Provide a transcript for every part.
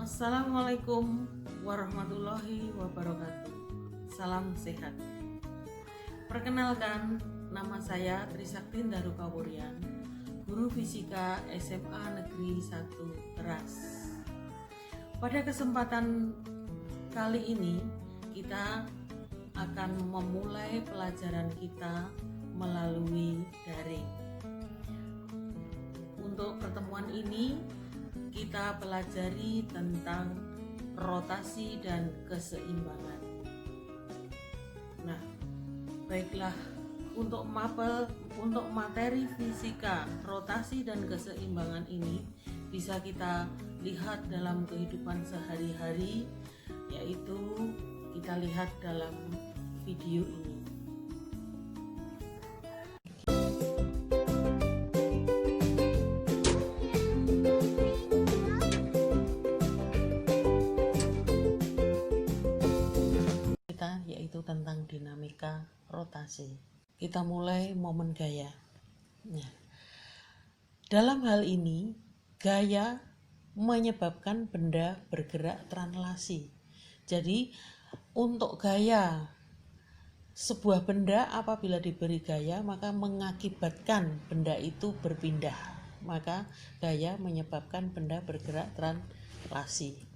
Assalamualaikum warahmatullahi wabarakatuh. Salam sehat. Perkenalkan, nama saya Trisakti Darukawurian, guru fisika SMA Negeri 1 Teras. Pada kesempatan kali ini kita akan memulai pelajaran kita melalui daring. Untuk pertemuan ini kita pelajari tentang rotasi dan keseimbangan. Nah, baiklah, untuk materi fisika rotasi dan keseimbangan ini bisa kita lihat dalam kehidupan sehari-hari, yaitu kita lihat dalam video ini. Yaitu tentang dinamika rotasi. Kita mulai momen gaya. Nah, dalam hal ini, gaya menyebabkan benda bergerak translasi. Jadi, untuk gaya sebuah benda apabila diberi gaya, maka mengakibatkan benda itu berpindah. Maka gaya menyebabkan benda bergerak translasi.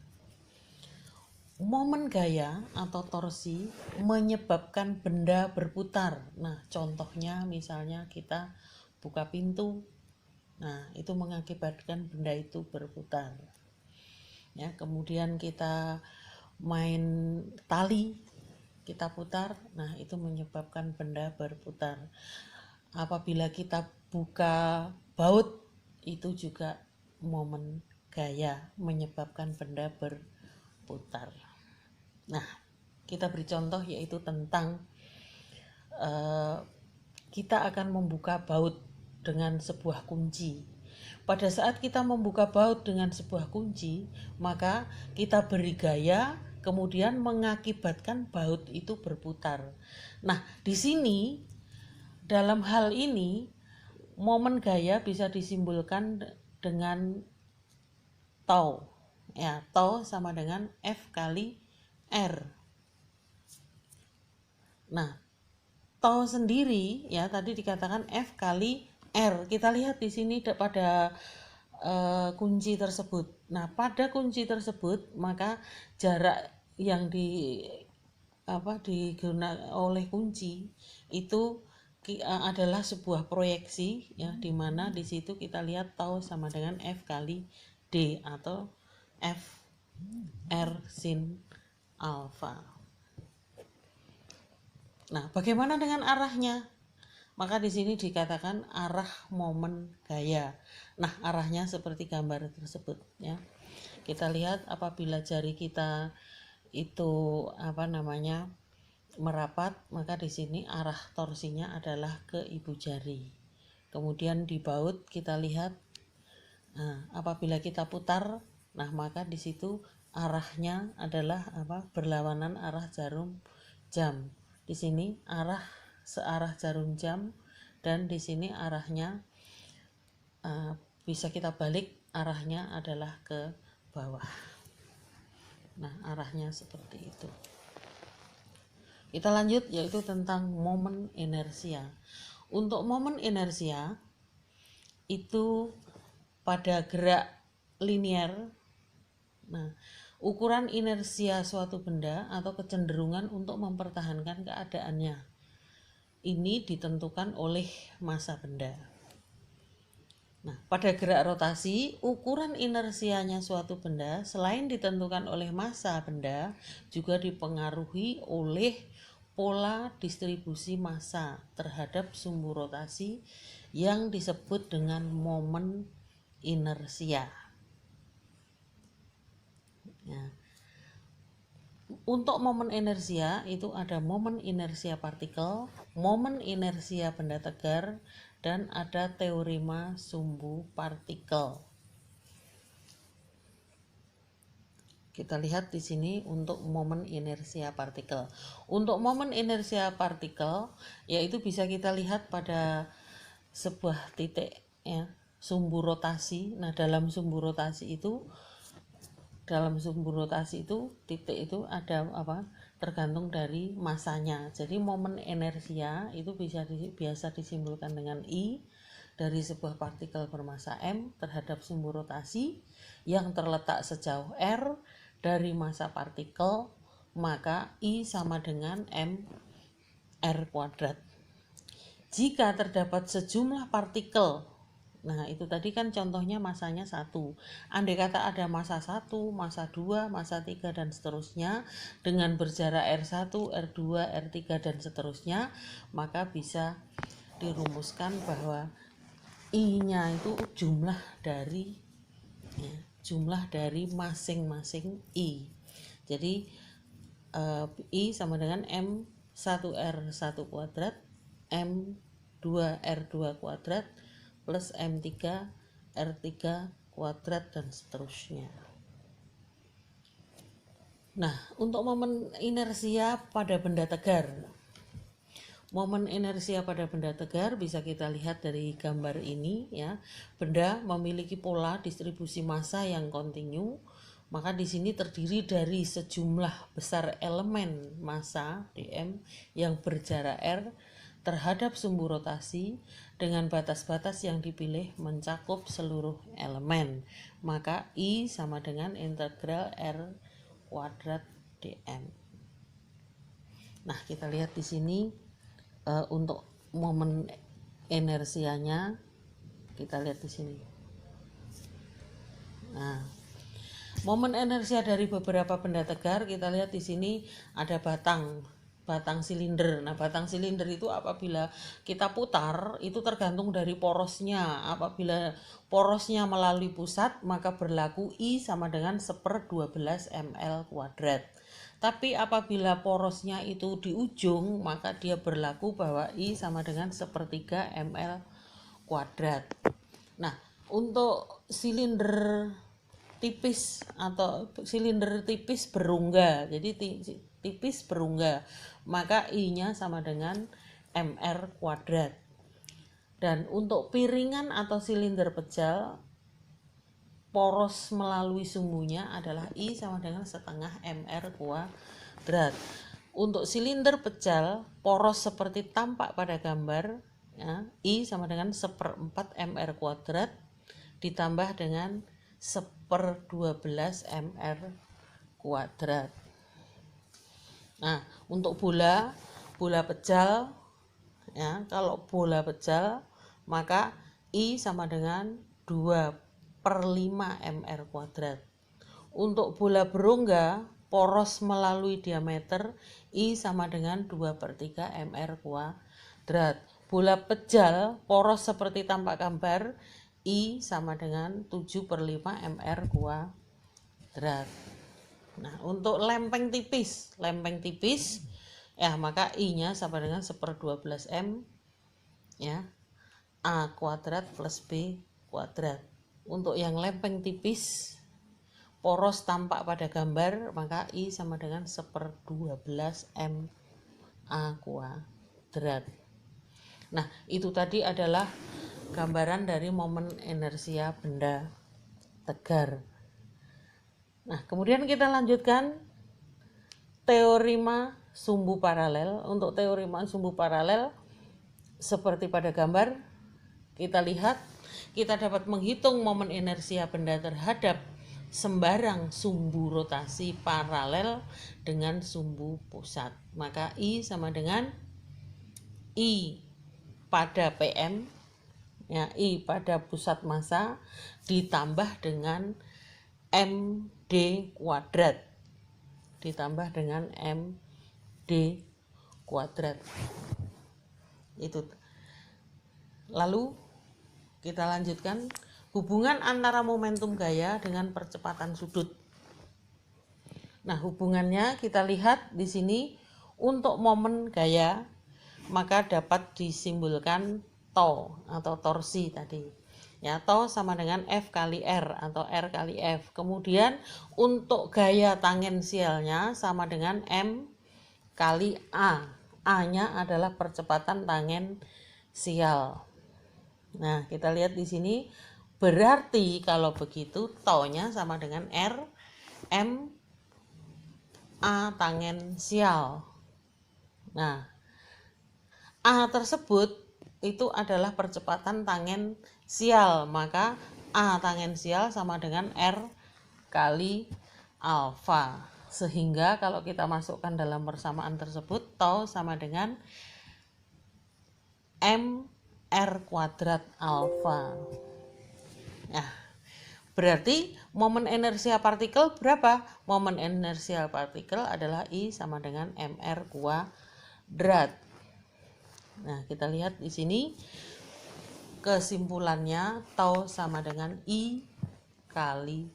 Momen gaya atau torsi menyebabkan benda berputar. Nah, contohnya misalnya kita buka pintu. Nah, itu mengakibatkan benda itu berputar. Ya, kemudian kita main tali, kita putar. Nah, itu menyebabkan benda berputar. Apabila kita buka baut, itu juga momen gaya menyebabkan benda berputar. Nah, kita beri contoh yaitu tentang kita akan membuka baut dengan sebuah kunci. Pada saat kita membuka baut dengan sebuah kunci, maka kita beri gaya, kemudian mengakibatkan baut itu berputar. Nah, di sini dalam hal ini momen gaya bisa disimbolkan dengan tau. Ya, tau sama dengan F kali R. Nah, tau sendiri ya tadi dikatakan F kali R. Kita lihat di sini pada kunci tersebut. Nah, pada kunci tersebut maka jarak yang digunakan oleh kunci itu adalah sebuah proyeksi ya, di mana di situ kita lihat tau sama dengan F kali D atau F R sin alfa. Nah, bagaimana dengan arahnya? Maka di sini dikatakan arah momen gaya. Nah, arahnya seperti gambar tersebut ya. Kita lihat apabila jari kita itu merapat, maka di sini arah torsinya adalah ke ibu jari. Kemudian di baut kita lihat, nah, apabila kita putar, nah maka di situ arahnya adalah berlawanan arah jarum jam. Di sini searah jarum jam, dan di sini arahnya bisa kita balik, arahnya adalah ke bawah. Nah, arahnya seperti itu. Kita lanjut yaitu tentang momen inersia. Untuk momen inersia itu pada gerak linier. Nah, ukuran inersia suatu benda atau kecenderungan untuk mempertahankan keadaannya ini ditentukan oleh massa benda. Nah, pada gerak rotasi, ukuran inersianya suatu benda selain ditentukan oleh massa benda, juga dipengaruhi oleh pola distribusi massa terhadap sumbu rotasi yang disebut dengan momen inersia. Ya. Untuk momen inersia itu ada momen inersia partikel, momen inersia benda tegar, dan ada teorema sumbu partikel. Kita lihat di sini untuk momen inersia partikel. Untuk momen inersia partikel yaitu bisa kita lihat pada sebuah titik ya, sumbu rotasi. Nah, dalam sumbu rotasi itu dalam sumbu rotasi itu titik itu ada tergantung dari masanya. Jadi momen inersia itu biasa disimbolkan dengan I dari sebuah partikel bermasa m terhadap sumbu rotasi yang terletak sejauh r dari massa partikel, maka I sama dengan m r kuadrat. Jika terdapat sejumlah partikel, nah itu tadi kan contohnya masanya 1. Andai kata ada massa 1, massa 2, massa 3 dan seterusnya dengan berjarak R1, R2, R3 dan seterusnya, maka bisa dirumuskan bahwa I-nya itu jumlah dari masing-masing I. Jadi I sama dengan M1R1 kuadrat M2R2 kuadrat plus M3R3 kuadrat dan seterusnya. Nah, untuk momen inersia pada benda tegar. Momen inersia pada benda tegar bisa kita lihat dari gambar ini ya. Benda memiliki pola distribusi massa yang kontinu, maka di sini terdiri dari sejumlah besar elemen massa dm yang berjarak r terhadap sumbu rotasi dengan batas-batas yang dipilih mencakup seluruh elemen. Maka I sama dengan integral r kuadrat dm. Nah, kita lihat di sini untuk momen inersianya kita lihat di sini. Nah, momen inersia dari beberapa benda tegar kita lihat di sini ada batang silinder. Nah, batang silinder itu apabila kita putar itu tergantung dari porosnya. Apabila porosnya melalui pusat, maka berlaku I sama dengan 1/12 ml kuadrat. Tapi apabila porosnya itu di ujung, maka dia berlaku bahwa I sama dengan 1/3 ml kuadrat. Nah, untuk silinder tipis atau silinder tipis berungga, jadi tipis berungga, maka I-nya sama dengan mr kuadrat. Dan untuk piringan atau silinder pejal, poros melalui sumbunya adalah I sama dengan 1/2 mr kuadrat. Untuk silinder pejal, poros seperti tampak pada gambar ya, I sama dengan 1/4 mr kuadrat ditambah dengan 1/12 mr kuadrat. Nah, untuk bola pejal ya, kalau bola pejal maka I sama dengan 2/5 mr kuadrat. Untuk bola berongga, poros melalui diameter I sama dengan 2/3 mr kuadrat. Bola pejal, poros seperti tampak gambar, I sama dengan 7/5 mr kuadrat. Nah, untuk lempeng tipis ya, maka I-nya sama dengan 1/12 m ya, A kuadrat plus B kuadrat. Untuk yang lempeng tipis poros tampak pada gambar, maka I sama dengan 1/12 m A kuadrat. Nah, itu tadi adalah gambaran dari momen inersia benda tegar. Nah, kemudian kita lanjutkan teorema sumbu paralel. Untuk teorema sumbu paralel seperti pada gambar kita lihat, kita dapat menghitung momen inersia benda terhadap sembarang sumbu rotasi paralel dengan sumbu pusat. Maka I sama dengan I pada PM ya, I pada pusat massa ditambah dengan MD kuadrat ditambah dengan MD kuadrat. Itu. Lalu kita lanjutkan hubungan antara momentum gaya dengan percepatan sudut. Nah, hubungannya kita lihat di sini. Untuk momen gaya maka dapat disimbolkan tau atau torsi tadi. Ya, tau sama dengan F kali R atau R kali F. Kemudian untuk gaya tangensialnya sama dengan M kali A. A-nya adalah percepatan tangensial. Nah, kita lihat di sini berarti kalau begitu tau-nya sama dengan R M A tangensial. Nah, A tersebut itu adalah percepatan tangensial, maka A tangensial sama dengan R kali alfa. Sehingga kalau kita masukkan dalam persamaan tersebut, tau sama dengan mr kuadrat alfa. Nah, berarti momen inersia partikel berapa? Momen inersia partikel adalah I sama dengan mr kuadrat. Nah, kita lihat di sini kesimpulannya tau sama dengan I kali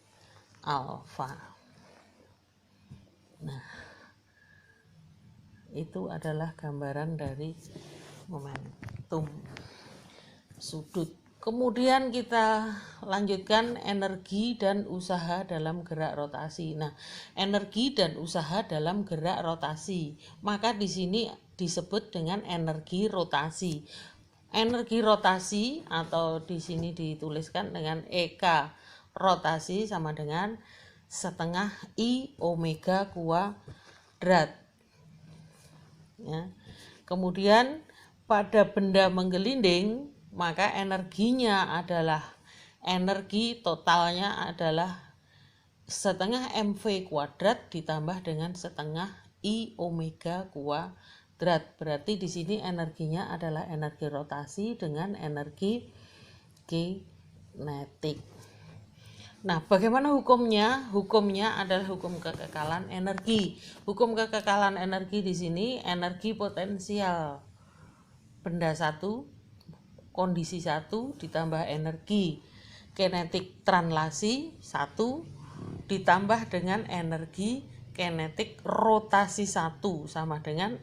alfa. Nah, itu adalah gambaran dari momentum sudut. Kemudian kita lanjutkan energi dan usaha dalam gerak rotasi. Nah, energi dan usaha dalam gerak rotasi, maka di sini disebut dengan energi rotasi. Energi rotasi atau di sini dituliskan dengan EK rotasi sama dengan setengah I omega kuadrat. Ya. Kemudian pada benda menggelinding, maka energinya adalah, energi totalnya adalah setengah mv kuadrat ditambah dengan setengah I omega kuadrat. Berarti di sini energinya adalah energi rotasi dengan energi kinetik. Nah, bagaimana hukumnya? Hukumnya adalah hukum kekekalan energi. Hukum kekekalan energi di sini energi potensial benda satu, kondisi satu ditambah energi kinetik translasi satu ditambah dengan energi kinetik rotasi satu sama dengan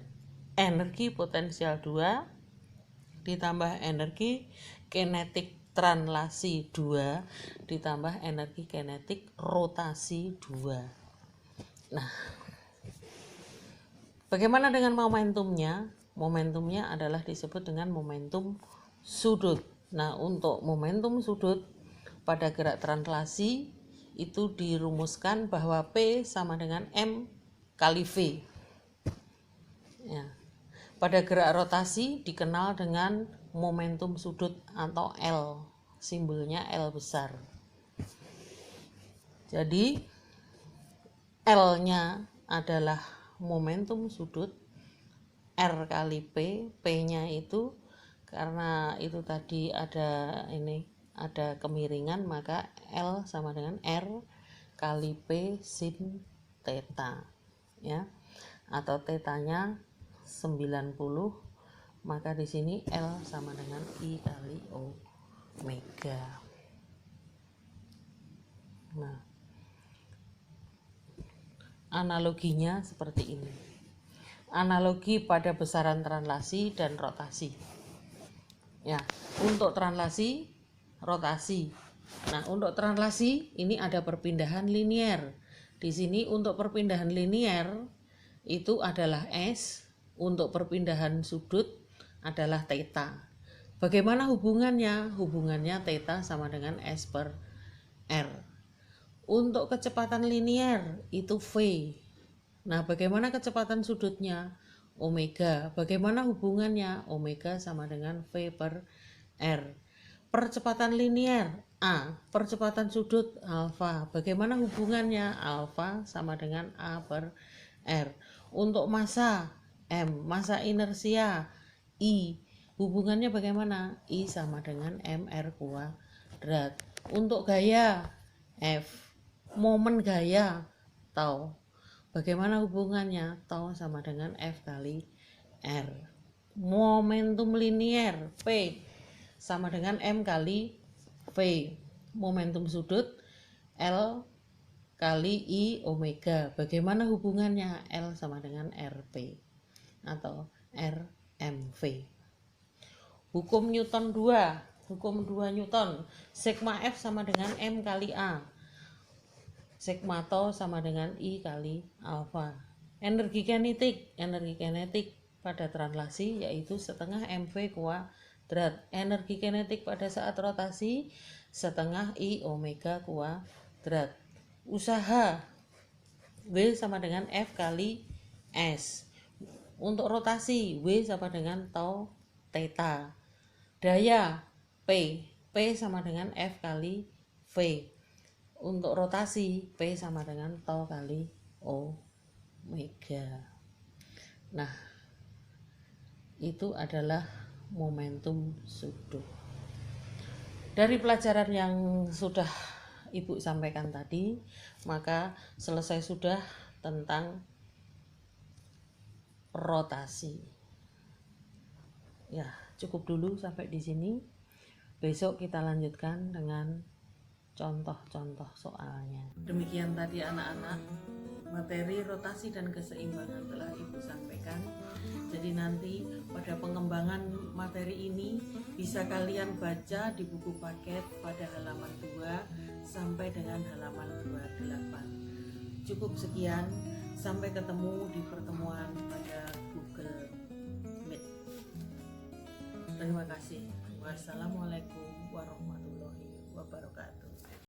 energi potensial 2 ditambah energi kinetik translasi 2 ditambah energi kinetik rotasi 2. Nah, bagaimana dengan momentumnya? Momentumnya adalah disebut dengan momentum sudut. Nah, untuk momentum sudut pada gerak translasi itu dirumuskan bahwa P sama dengan M kali V. Ya. Pada gerak rotasi dikenal dengan momentum sudut atau L, simbolnya L besar. Jadi L-nya adalah momentum sudut, R kali P, P-nya itu karena itu tadi ada kemiringan, maka L sama dengan R kali P sin theta, ya, atau tetanya 90, maka di sini L sama dengan I kali omega. Nah, analoginya seperti ini. Analogi pada besaran translasi dan rotasi. Ya, untuk translasi, rotasi. Nah, untuk translasi ini ada perpindahan linier. Di sini untuk perpindahan linier itu adalah S, untuk perpindahan sudut adalah theta. Bagaimana hubungannya? Hubungannya theta sama dengan S per R. Untuk kecepatan linier itu V. Nah, bagaimana kecepatan sudutnya? Omega. Bagaimana hubungannya? Omega sama dengan V per R. Percepatan linier A. Percepatan sudut alfa. Bagaimana hubungannya? Alfa sama dengan A per R. Untuk massa M. Massa inersia I. Hubungannya bagaimana? I sama dengan mr kuadrat. Untuk gaya F. Momen gaya tau. Bagaimana hubungannya? Tau sama dengan F kali R. Momentum linier P sama dengan M kali V. Momentum sudut L kali I omega. Bagaimana hubungannya? L sama dengan RP atau RMV. Hukum Newton 2. Hukum 2 Newton. Sigma F sama dengan M kali A. Sigma tau sama dengan I kali alfa. Energi kinetik pada translasi yaitu setengah mv kuadrat. Energi kinetik pada saat rotasi setengah I omega kuadrat. Usaha W sama dengan F kali S. Untuk rotasi, W sama dengan tau theta. Daya, P sama dengan F kali V. Untuk rotasi, P sama dengan tau kali omega. Nah, itu adalah momentum sudut. Dari pelajaran yang sudah Ibu sampaikan tadi, maka selesai sudah tentang rotasi. Ya, cukup dulu sampai di sini. Besok kita lanjutkan dengan contoh-contoh soalnya. Demikian tadi anak-anak, materi rotasi dan keseimbangan telah Ibu sampaikan. Jadi nanti pada pengembangan materi ini bisa kalian baca di buku paket pada halaman 2 sampai dengan halaman 28. Cukup sekian, sampai ketemu di pertemuan pada Google Meet. Terima kasih. Wassalamualaikum warahmatullahi wabarakatuh.